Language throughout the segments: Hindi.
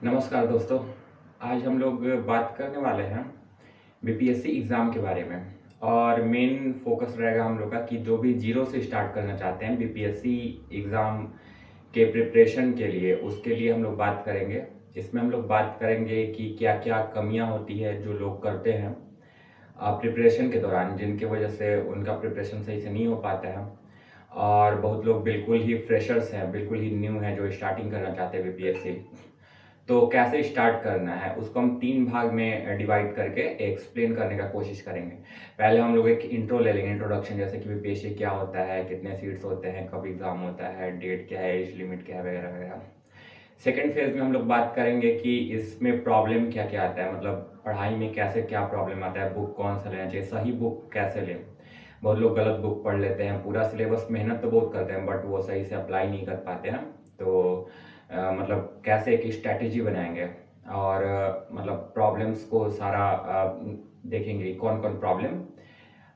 नमस्कार दोस्तों। आज हम लोग बात करने वाले हैं बीपीएससी एग्ज़ाम के बारे में। और मेन फोकस रहेगा हम लोग का कि जो भी जीरो से स्टार्ट करना चाहते हैं बीपीएससी एग्ज़ाम के प्रिपरेशन के लिए, उसके लिए हम लोग बात करेंगे। इसमें हम लोग बात करेंगे कि क्या क्या कमियां होती है जो लोग करते हैं प्रिपरेशन के दौरान, जिनकी वजह से उनका प्रिपरेशन सही से नहीं हो पाता है। और बहुत लोग बिल्कुल ही फ्रेशर्स हैं, बिल्कुल ही न्यू हैं, जो स्टार्टिंग करना चाहते हैं बीपीएससी। तो कैसे स्टार्ट करना है उसको हम 3 भाग में डिवाइड करके एक्सप्लेन करने का कोशिश करेंगे। पहले हम लोग एक इंट्रो ले लेंगे, इंट्रोडक्शन, जैसे कि बीपीएससी क्या होता है, कितने सीट्स होते हैं, कब एग्ज़ाम होता है, डेट क्या है, एज लिमिट क्या है, वगैरह वगैरह। सेकेंड फेज में हम लोग बात करेंगे कि इसमें प्रॉब्लम क्या क्या आता है, मतलब पढ़ाई में कैसे क्या प्रॉब्लम आता है, बुक कौन सा लेना चाहिए, सही बुक कैसे लें। बहुत लोग गलत बुक पढ़ लेते हैं, पूरा सिलेबस मेहनत तो बहुत करते हैं बट वो सही से अप्लाई नहीं कर पाते हैं। तो मतलब कैसे एक स्ट्रैटेजी बनाएंगे और मतलब प्रॉब्लम्स को सारा देखेंगे कौन कौन प्रॉब्लम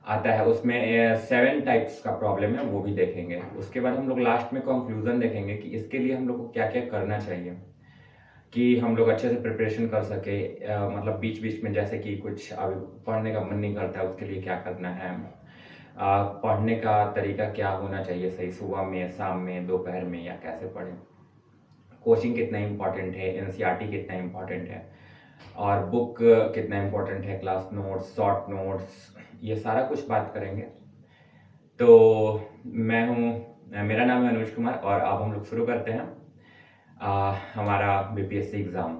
आता है। उसमें 7 टाइप्स का प्रॉब्लम है, वो भी देखेंगे। उसके बाद हम लोग लास्ट में कंक्लूजन देखेंगे कि इसके लिए हम लोग को क्या क्या करना चाहिए कि हम लोग अच्छे से प्रिपरेशन कर सके। मतलब बीच बीच में जैसे कि कुछ अभी पढ़ने का मन नहीं करता है, उसके लिए क्या करना है। पढ़ने का तरीका क्या होना चाहिए सही, सुबह में, शाम में, दोपहर में, या कैसे पढ़ें। कोचिंग कितना इम्पोर्टेंट है, एनसीईआरटी कितना इम्पोर्टेंट है, और बुक कितना इम्पोर्टेंट है, क्लास नोट्स, शॉर्ट नोट्स, ये सारा कुछ बात करेंगे। तो मैं हूँ, मेरा नाम है अनुज कुमार, और अब हम लोग शुरू करते हैं हमारा बीपीएससी एग्ज़ाम।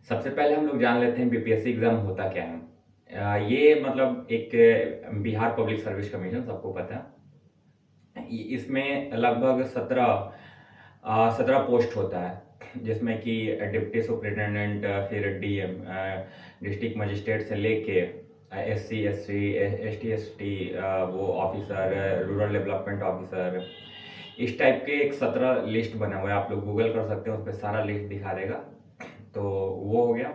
सबसे पहले हम लोग जान लेते हैं बीपीएससी एग्ज़ाम होता क्या है। ये मतलब एक बिहार पब्लिक सर्विस कमीशन, सबको पता है। इसमें लगभग 17 पोस्ट होता है, जिसमें कि डिप्टी सुपरिटेंडेंट, फिर डीएम, डिस्ट्रिक्ट मजिस्ट्रेट से लेके एससी एससी एसटी एसटी, वो ऑफिसर, रूरल डेवलपमेंट ऑफिसर, इस टाइप के एक 17 लिस्ट बना हुआ है। आप लोग गूगल कर सकते हैं, उस पर सारा लिस्ट दिखा देगा। तो वो हो गया।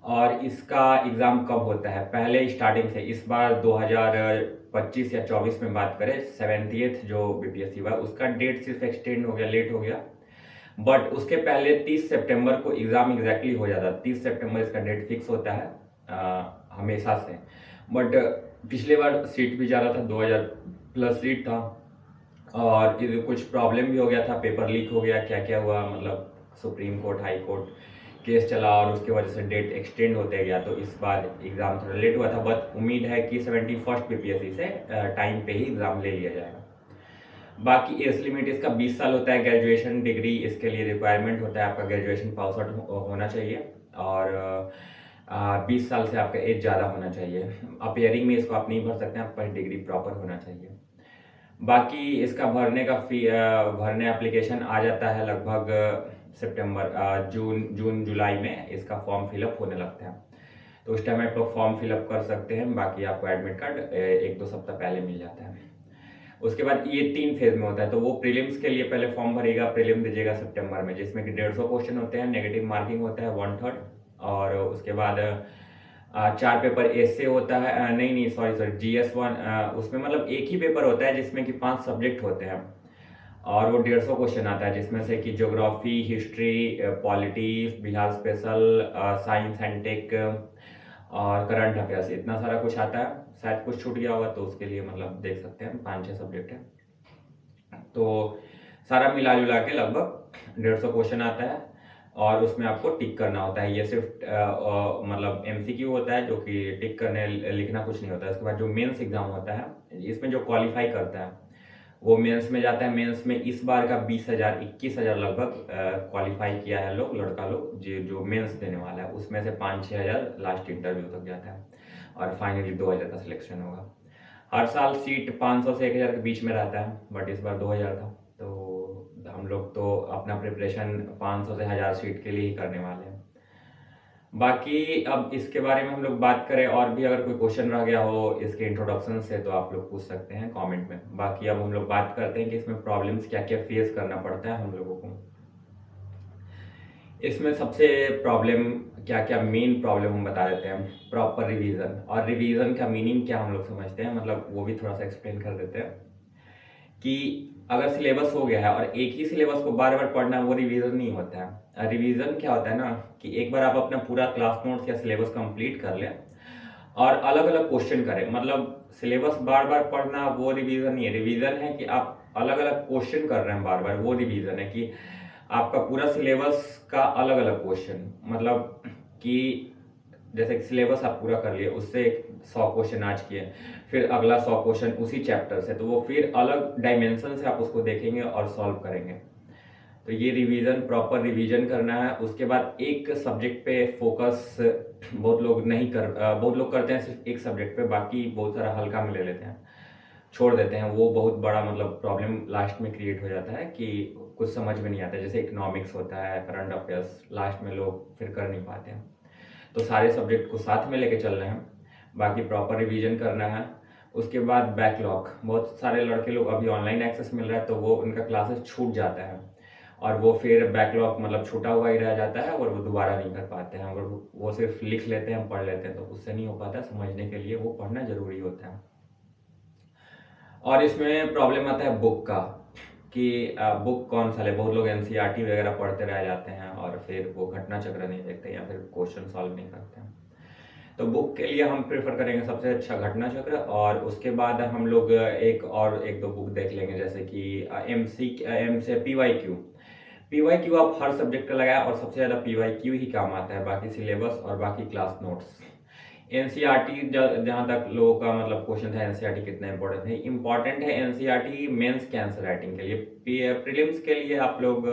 और इसका एग्ज़ाम कब होता है, पहले स्टार्टिंग से इस बार 2025 या 24 में बात करें, 70th जो बीपीएससी हुआ उसका डेट सिर्फ एक्सटेंड हो गया, लेट हो गया। बट उसके पहले 30 सितंबर को एग्ज़ाम एग्जैक्टली हो जाता है। 30 सितंबर इसका डेट फिक्स होता है हमेशा से। बट पिछले बार सीट भी ज़्यादा था, 2000 प्लस सीट था। और ये कुछ प्रॉब्लम भी हो गया था, पेपर लीक हो गया, क्या क्या हुआ, मतलब supreme court, high court case चला, और उसके वजह से डेट एक्सटेंड होते गया। तो इस बार एग्ज़ाम थोड़ा लेट हुआ था, बट उम्मीद है कि 71st बीपीएससी से टाइम पे ही एग्ज़ाम ले लिया जाएगा। बाकी एज लिमिट इसका 20 साल होता है। ग्रेजुएशन डिग्री इसके लिए रिक्वायरमेंट होता है, आपका ग्रेजुएशन पास आउट होना चाहिए, और 20 साल से आपका एज ज़्यादा होना चाहिए। अपेयरिंग में इसको आप नहीं भर सकते हैं, आपका डिग्री प्रॉपर होना चाहिए। बाकी इसका भरने का भरने एप्लीकेशन आ जाता है लगभग सितंबर, जून जुलाई में इसका फॉर्म फिलअप होने लगता है। तो उस टाइम आप लोग फॉर्म फिलअप कर सकते हैं। बाकी आपको एडमिट कार्ड 1-2 सप्ताह पहले मिल जाता है। उसके बाद ये 3 फेज में होता है। तो वो प्रीलिम्स के लिए पहले फॉर्म भरेगा, प्रीलिम दीजिएगा सितंबर में, जिसमें कि 150 क्वेश्चन होते हैं, नेगेटिव मार्किंग होता है 1/3। और उसके बाद 4 पेपर एसए होता है, नहीं नहीं सॉरी सॉरी, जीएस 1, उसमें मतलब एक ही पेपर होता है जिसमें कि 5 सब्जेक्ट होते हैं। और वो 150 क्वेश्चन आता है, जिसमें से कि geography, history, polity, Bihar special, science and tech, और करंट अफेयर्स, इतना सारा कुछ आता है। शायद कुछ छूट गया होगा, तो उसके लिए मतलब देख सकते हैं, 5-6 सब्जेक्ट है। तो सारा मिला जुला के लगभग 150 क्वेश्चन आता है, और उसमें आपको टिक करना होता है। ये सिर्फ मतलब एमसीक्यू होता है, जो कि टिक करने लिखना कुछ नहीं होता है। उसके बाद जो मेंस एग्जाम होता है, इसमें जो क्वालिफाई करता है वो मेंस में जाता है। मेंस में इस बार का 20,000 21,000 लगभग क्वालिफाई किया है लोग, लड़का लोग जो मेंस देने वाला है, उसमें से 5-6 हज़ार लास्ट इंटरव्यू तक जाता है, और फाइनली 2,000 का सिलेक्शन होगा। हर साल सीट 500 से 1,000 के बीच में रहता है, बट इस बार 2,000 था। तो हम लोग तो अपना प्रिपरेशन 500 से 1,000 सीट के लिए ही करने वाले हैं। बाकी अब इसके बारे में हम लोग बात करें, और भी अगर कोई क्वेश्चन रह गया हो इसके इंट्रोडक्शन से, तो आप लोग पूछ सकते हैं कमेंट में। बाकी अब हम लोग बात करते हैं कि इसमें प्रॉब्लम्स क्या क्या फेस करना पड़ता है हम लोगों को। इसमें सबसे प्रॉब्लम क्या क्या, मेन प्रॉब्लम हम बता देते हैं। प्रॉपर रिवीजन, और रिवीजन का मीनिंग क्या हम लोग समझते हैं, मतलब वो भी थोड़ा सा एक्सप्लेन कर देते हैं। कि अगर सिलेबस हो गया है और एक ही सिलेबस को बार बार पढ़ना, वो रिवीजन नहीं होता है। रिवीजन क्या होता है ना, कि एक बार आप अपना पूरा क्लास नोट्स या सिलेबस कंप्लीट कर लें और अलग अलग क्वेश्चन करें। मतलब सिलेबस बार बार पढ़ना वो रिवीजन नहीं है। रिवीजन है कि आप अलग अलग क्वेश्चन कर रहे हैं बार बार, वो रिवीजन है कि आपका पूरा सिलेबस का अलग अलग क्वेश्चन। मतलब कि जैसे कि सिलेबस आप पूरा कर लिए, उससे 100 क्वेश्चन आज किए, फिर अगला 100 क्वेश्चन उसी चैप्टर से, तो वो फिर अलग डायमेंशन से आप उसको देखेंगे और सॉल्व करेंगे। तो ये रिवीजन, प्रॉपर रिवीजन करना है। उसके बाद एक सब्जेक्ट पे फोकस बहुत लोग नहीं कर बहुत लोग करते हैं सिर्फ एक सब्जेक्ट पे, बाकी बहुत सारा हल्का में ले लेते हैं, छोड़ देते हैं। वो बहुत बड़ा मतलब प्रॉब्लम लास्ट में क्रिएट हो जाता है कि कुछ समझ में नहीं आता। जैसे इकोनॉमिक्स होता है, करंट अफेयर्स, लास्ट में लोग फिर कर नहीं पाते हैं। तो सारे सब्जेक्ट को साथ में लेके चलना है, बाकी प्रॉपर रिवीजन करना है। उसके बाद बैकलॉग, बहुत सारे लड़के लोग अभी ऑनलाइन एक्सेस मिल रहा है तो वो उनका क्लासेस छूट जाता है और वो फिर बैकलॉग मतलब छूटा हुआ ही रह जाता है और वो दोबारा नहीं कर पाते हैं। और वो सिर्फ लिख लेते हैं, पढ़ लेते हैं, तो उससे नहीं हो पाता। समझने के लिए वो पढ़ना जरूरी होता है। और इसमें प्रॉब्लम आता है बुक का, कि बुक कौन सा ले। बहुत लोग एनसीईआरटी वगैरह पढ़ते रह जाते हैं और फिर वो घटना चक्र नहीं देखते या फिर क्वेश्चन सॉल्व नहीं करते हैं। तो बुक के लिए हम प्रेफर करेंगे सबसे अच्छा घटना चक्र, और उसके बाद हम लोग एक दो बुक देख लेंगे, जैसे कि एम से पीवाईक्यू। पीवाईक्यू आप हर सब्जेक्ट का लगाए और सबसे ज़्यादा पीवाईक्यू ही काम आता है, बाकी सिलेबस और बाकी क्लास नोट्स। एनसीईआरटी जहाँ तक लोगों का मतलब क्वेश्चन था, एनसीईआरटी कितना इंपॉर्टेंट है। इंपॉर्टेंट है एनसीईआरटी मेंस के आंसर राइटिंग के लिए। प्रीलिम्स के लिए आप लोग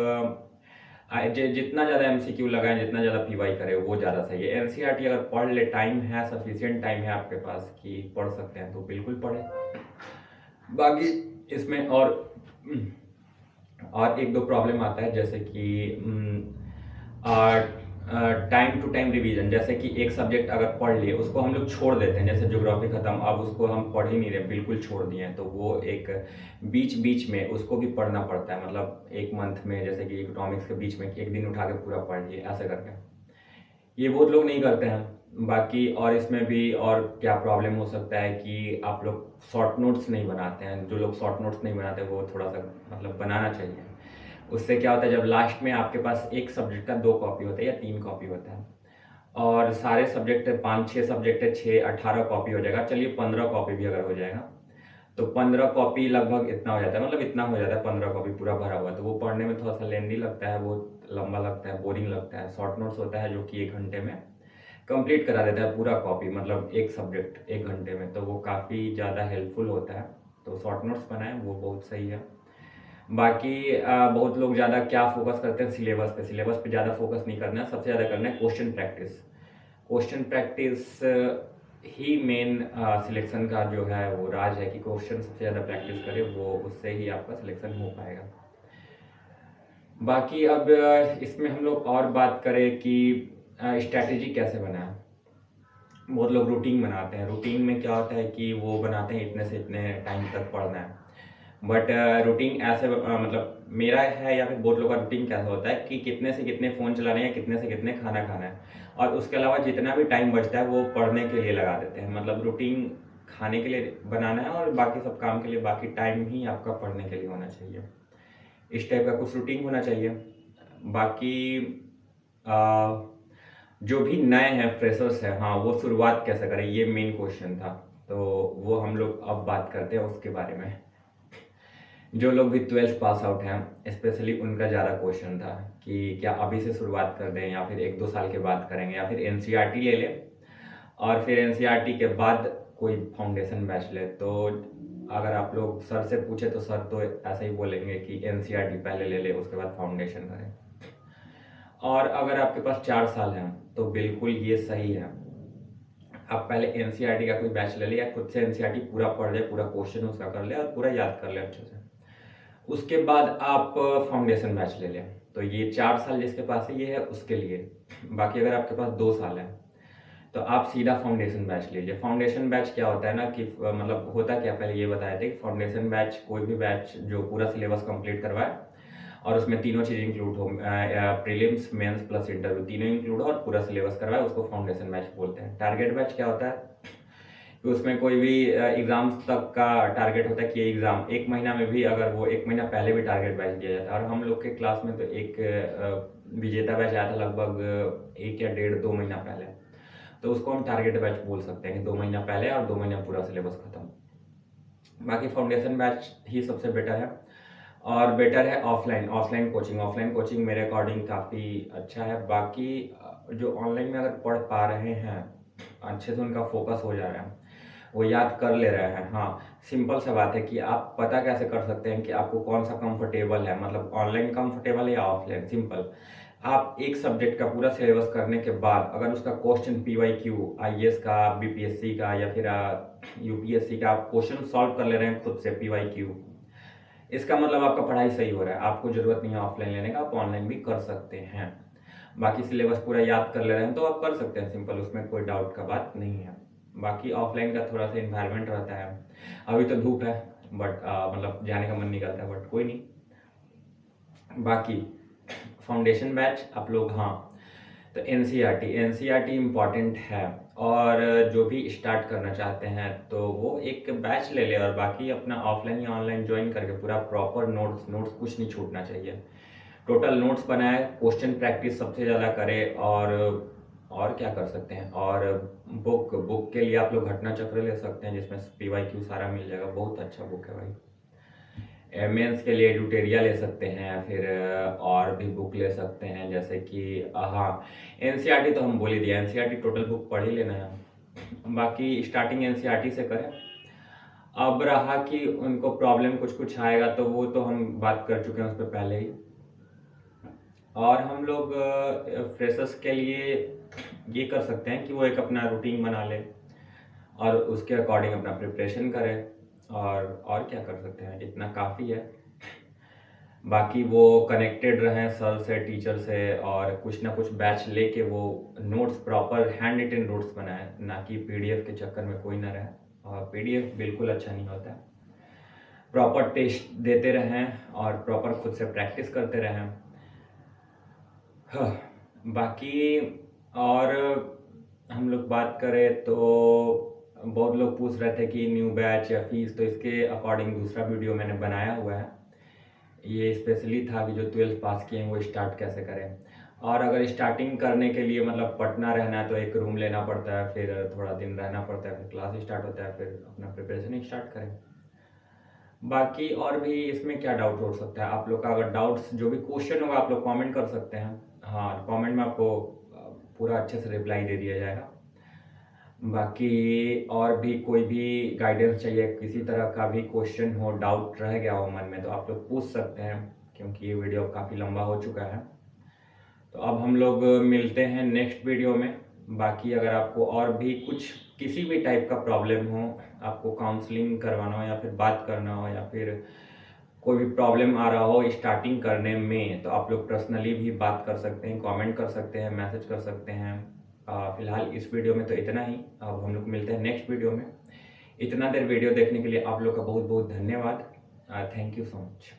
जितना ज़्यादा एमसीक्यू लगाएं, जितना ज़्यादा पीवाई करें, वो ज़्यादा सही है। एनसीईआरटी अगर पढ़ ले, टाइम है, सफिशिएंट टाइम है आपके पास कि पढ़ सकते हैं, तो बिल्कुल पढ़ें। बाकी इसमें और एक दो प्रॉब्लम आता है, जैसे कि टाइम टू टाइम रिवीजन। जैसे कि एक सब्जेक्ट अगर पढ़ लिए, उसको हम लोग छोड़ देते हैं, जैसे ज्योग्राफी खत्म, अब उसको हम पढ़ ही नहीं रहे, बिल्कुल छोड़ दिए हैं, तो वो एक बीच बीच में उसको भी पढ़ना पड़ता है। मतलब एक मंथ में, जैसे कि इकोनॉमिक्स के बीच में एक दिन उठा के पूरा पढ़ लिए, ऐसे करके। ये बहुत लोग नहीं करते हैं। बाकी और इसमें भी और क्या प्रॉब्लम हो सकता है कि आप लोग शॉर्ट नोट्स नहीं बनाते हैं। जो लोग शॉर्ट नोट्स नहीं बनाते, वो थोड़ा सा मतलब बनाना चाहिए। उससे क्या होता है, जब लास्ट में आपके पास एक सब्जेक्ट का 2 कॉपी होता है या 3 कॉपी होता है, और सारे सब्जेक्ट 5-6 सब्जेक्ट है, 6-18 कॉपी हो जाएगा। चलिए 15 कॉपी भी अगर हो जाएगा, तो 15 कॉपी लगभग इतना हो जाता है। मतलब इतना हो जाता है 15 कॉपी पूरा भरा हुआ, तो वो पढ़ने में थोड़ा सा लेंदी लगता है, बहुत लंबा लगता है, बोरिंग लगता है। शॉर्ट नोट्स होता है जो कि 1 घंटे में कंप्लीट करा देता है पूरा कॉपी, मतलब एक सब्जेक्ट 1 घंटे में, तो वो काफ़ी ज़्यादा हेल्पफुल होता है। तो शॉर्ट नोट्स बनाएं, वो बहुत सही है। बाकी बहुत लोग ज़्यादा क्या फोकस करते हैं, सिलेबस पे। सिलेबस पे ज़्यादा फोकस नहीं करना है, सबसे ज़्यादा करना है क्वेश्चन प्रैक्टिस। क्वेश्चन प्रैक्टिस ही मेन सिलेक्शन का जो है वो राज है, कि क्वेश्चन सबसे ज़्यादा प्रैक्टिस करें, वो उससे ही आपका सिलेक्शन हो पाएगा। बाकी अब इसमें हम लोग और बात करें कि स्ट्रैटेजी कैसे बनाएं। बहुत लोग रूटीन बनाते हैं। रूटीन में क्या होता है कि वो बनाते हैं इतने से इतने टाइम तक पढ़ना है, बट रूटीन ऐसे मतलब मेरा है या फिर बहुत लोगों का रूटीन कैसा होता है कि कितने से कितने फ़ोन चलाने हैं, कितने से कितने खाना खाना है, और उसके अलावा जितना भी टाइम बचता है वो पढ़ने के लिए लगा देते हैं। मतलब रूटीन खाने के लिए बनाना है और बाकी सब काम के लिए, बाकी टाइम ही आपका पढ़ने के लिए होना चाहिए। इस टाइप का कुछ रूटीन होना चाहिए। बाकी आ, जो भी नए हैं, फ्रेशर्स हैं, हाँ, वो शुरुआत कैसे करें, ये मेन क्वेश्चन था। तो वो हम लोग अब बात करते हैं उसके बारे में। जो लोग भी 12th पास आउट हैं, स्पेशली उनका ज़्यादा क्वेश्चन था कि क्या अभी से शुरुआत कर दें या फिर 1-2 साल के बाद करेंगे, या फिर एनसीईआरटी ले लें और फिर एनसीईआरटी के बाद कोई फाउंडेशन बैच ले। तो अगर आप लोग सर से पूछे तो सर तो ऐसे ही बोलेंगे कि एनसीईआरटी पहले ले ले, उसके बाद फाउंडेशन करें। और अगर आपके पास 4 साल हैं तो बिल्कुल ये सही है, आप पहले एनसीईआरटी का कोई बैच ले ले या खुद से एनसीईआरटी पूरा पढ़ ले, पूरा क्वेश्चन उसका कर ले और पूरा याद कर ले अच्छे से। उसके बाद आप फाउंडेशन बैच ले लें। तो ये 4 साल जिसके पास है, ये है उसके लिए। बाकी अगर आपके पास 2 साल है तो आप सीधा फाउंडेशन बैच लीजिए। फाउंडेशन बैच क्या होता है ना कि मतलब होता क्या, पहले ये बताए थे कि फाउंडेशन बैच कोई भी बैच जो पूरा सिलेबस कंप्लीट करवाए और उसमें तीनों चीज़ इंक्लूड हो, प्रीलिम्स, मेंस प्लस इंटरव्यू, तीनों इंक्लूड हो और पूरा सिलेबस करवाए, उसको फाउंडेशन बैच बोलते हैं। टारगेट बैच क्या होता है कि उसमें कोई भी एग्ज़ाम्स तक का टारगेट होता है कि ये एग्ज़ाम 1 महीना में भी, अगर वो 1 महीना पहले भी टारगेट बैच दिया जाता है। और हम लोग के क्लास में तो एक विजेता बैच आया था लगभग 1 या डेढ़ 2 महीना पहले। तो उसको हम टारगेट बैच बोल सकते हैं कि 2 महीना पहले और 2 महीना पूरा सिलेबस खत्म। बाकी फाउंडेशन बैच ही सबसे बेटर है, और बेटर है ऑफलाइन कोचिंग। ऑफलाइन कोचिंग मेरे अकॉर्डिंग काफ़ी अच्छा है। बाकी जो ऑनलाइन में अगर पढ़ पा रहे हैं, अच्छे से उनका फोकस हो जा रहा है, वो याद कर ले रहे हैं। हाँ, सिंपल सा बात है कि आप पता कैसे कर सकते हैं कि आपको कौन सा कंफर्टेबल है, मतलब ऑनलाइन कंफर्टेबल है या ऑफलाइन। सिंपल, आप एक सब्जेक्ट का पूरा सिलेबस करने के बाद अगर उसका क्वेश्चन PYQ IAS का, BPSC का या फिर UPSC का आप क्वेश्चन सॉल्व कर ले रहे हैं खुद से PYQ, इसका मतलब आपका पढ़ाई सही हो रहा है। आपको जरूरत नहीं है ऑफलाइन लेने का, आप ऑनलाइन भी कर सकते हैं। बाकी सिलेबस पूरा याद कर ले रहे हैं तो आप कर सकते हैं सिंपल, उसमें कोई डाउट का बात नहीं है। बाकी ऑफलाइन का थोड़ा सा इन्वायरमेंट रहता है। अभी तो धूप है, बट मतलब जाने का मन नहीं करता है, बट कोई नहीं। बाकी फाउंडेशन बैच आप लोग, हाँ, तो एनसीईआरटी इम्पॉर्टेंट है। और जो भी स्टार्ट करना चाहते हैं तो वो एक बैच ले ले, और बाकी अपना ऑफलाइन या ऑनलाइन ज्वाइन करके पूरा प्रॉपर नोट्स कुछ नहीं छूटना चाहिए। टोटल नोट्स बनाए, क्वेश्चन प्रैक्टिस सबसे ज़्यादा करे, और क्या कर सकते हैं। और बुक के लिए आप लोग घटना चक्र ले सकते हैं, जिसमें PYQ सारा मिल जाएगा। बहुत अच्छा बुक है भाई। मेंस के लिए एडुटेरिया ले सकते हैं, फिर और भी बुक ले सकते हैं, जैसे कि हाँ, एनसीईआरटी तो हम बोल ही दिया, एनसीईआरटी टोटल बुक पढ़ ही लेना है। बाकी स्टार्टिंग एनसीईआरटी से करें। अब रहा कि उनको प्रॉब्लम कुछ कुछ आएगा, तो वो तो हम बात कर चुके हैं उस पर पहले ही। और हम लोग फ्रेशर्स के लिए ये कर सकते हैं कि वो एक अपना रूटीन बना ले और उसके अकॉर्डिंग अपना प्रिपरेशन करें। और क्या कर सकते हैं, इतना काफ़ी है। बाकी वो कनेक्टेड रहें सर से, टीचर से, और कुछ ना कुछ बैच लेके वो notes proper hand written notes बनाएं, ना कि PDF के चक्कर में कोई ना रहे। और PDF बिल्कुल अच्छा नहीं होता है। प्रॉपर टेस्ट देते रहें और प्रॉपर खुद से प्रैक्टिस करते रहें। हाँ, बाकी और हम लोग बात करें तो बहुत लोग पूछ रहे थे कि न्यू बैच या फीस, तो इसके अकॉर्डिंग दूसरा वीडियो मैंने बनाया हुआ है। ये स्पेशली था कि जो 12th पास किए हैं वो स्टार्ट कैसे करें। और अगर स्टार्टिंग करने के लिए मतलब पटना रहना है तो एक रूम लेना पड़ता है, फिर थोड़ा दिन रहना पड़ता है, फिर क्लास स्टार्ट होता है, फिर अपना प्रिपरेशन स्टार्ट करें। बाकी और भी इसमें क्या डाउट हो सकता है आप लोग का? अगर डाउट्स जो भी क्वेश्चन होगा आप लोग कमेंट कर सकते हैं। हाँ, कमेंट में आपको पूरा अच्छे से रिप्लाई दे दिया जाएगा। बाकी और भी कोई भी गाइडेंस चाहिए, किसी तरह का भी क्वेश्चन हो, डाउट रह गया हो मन में, तो आप लोग पूछ सकते हैं, क्योंकि ये वीडियो काफ़ी लंबा हो चुका है। तो अब हम लोग मिलते हैं नेक्स्ट वीडियो में। बाकी अगर आपको और भी कुछ किसी भी टाइप का प्रॉब्लम हो, आपको काउंसलिंग करवाना हो या फिर बात करना हो या फिर कोई भी प्रॉब्लम आ रहा हो स्टार्टिंग करने में, तो आप लोग पर्सनली भी बात कर सकते हैं, कमेंट कर सकते हैं, मैसेज कर सकते हैं। फिलहाल इस वीडियो में तो इतना ही। अब हम लोग मिलते हैं नेक्स्ट वीडियो में। इतना देर वीडियो देखने के लिए आप लोग का बहुत बहुत धन्यवाद। Thank you so much.